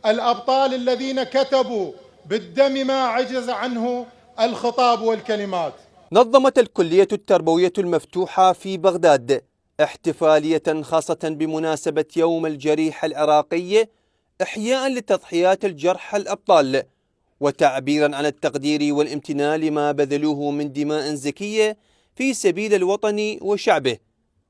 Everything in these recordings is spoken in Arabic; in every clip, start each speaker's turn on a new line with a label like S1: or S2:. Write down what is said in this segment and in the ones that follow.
S1: الأبطال الذين كتبوا بالدم ما عجز عنه الخطاب والكلمات.
S2: نظمت الكلية التربوية المفتوحة في بغداد احتفالية خاصة بمناسبة يوم الجريح العراقي، إحياء لتضحيات الجرحى الأبطال وتعبيرا عن التقدير والامتنان لما بذلوه من دماء زكية في سبيل الوطن وشعبه.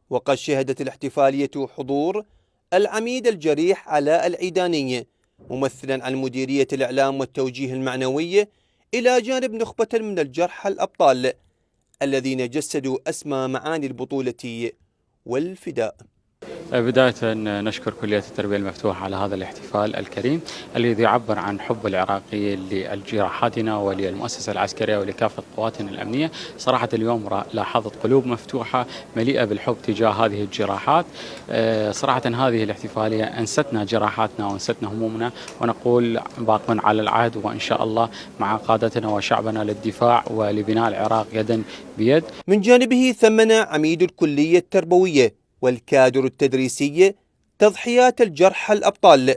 S2: وقد شهدت الاحتفالية حضور العميد الجريح علاء العيداني ممثلا عن مديرية الإعلام والتوجيه المعنوي، إلى جانب نخبة من الجرحى الأبطال الذين جسدوا أسمى معاني البطولة والفداء.
S3: بداية نشكر كلية التربية المفتوحة على هذا الاحتفال الكريم الذي يعبر عن حب العراقيين لجراحاتنا وللمؤسسة العسكرية ولكافة قواتنا الأمنية. صراحة اليوم لاحظت قلوب مفتوحة مليئة بالحب تجاه هذه الجراحات. صراحة هذه الاحتفالية أنستنا جراحاتنا وأنستنا همومنا، ونقول باقون على العهد وإن شاء الله مع قادتنا وشعبنا للدفاع ولبناء العراق يدا بيد.
S2: من جانبه ثمن عميد الكلية التربوية والكادر التدريسي تضحيات الجرحى الأبطال،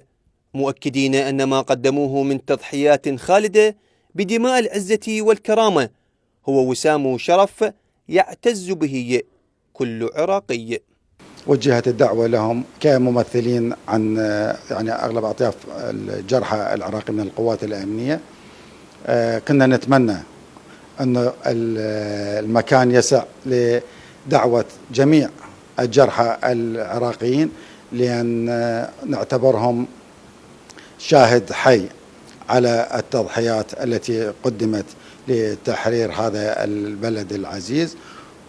S2: مؤكدين أن ما قدموه من تضحيات خالدة بدماء العزة والكرامة هو وسام شرف يعتز به كل عراقي.
S4: وجهت الدعوة لهم كممثلين عن أغلب أطياف الجرحى العراقي من القوات الأمنية. كنا نتمنى أن المكان يسع لدعوة جميع الجرحى العراقيين، لأن نعتبرهم شاهد حي على التضحيات التي قدمت لتحرير هذا البلد العزيز،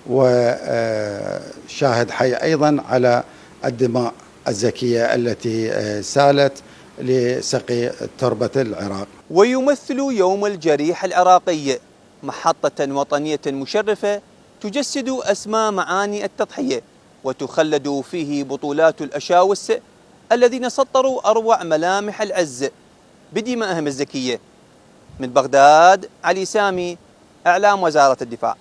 S4: وشاهد حي أيضا على الدماء الزكية التي سالت لسقي تربة العراق.
S2: ويمثل يوم الجريح العراقي محطة وطنية مشرفة تجسد أسمى معاني التضحية وتخلد فيه بطولات الأشاوس الذين سطروا أروع ملامح العز بدمائهم الزكية. من بغداد، علي سامي، إعلام وزارة الدفاع.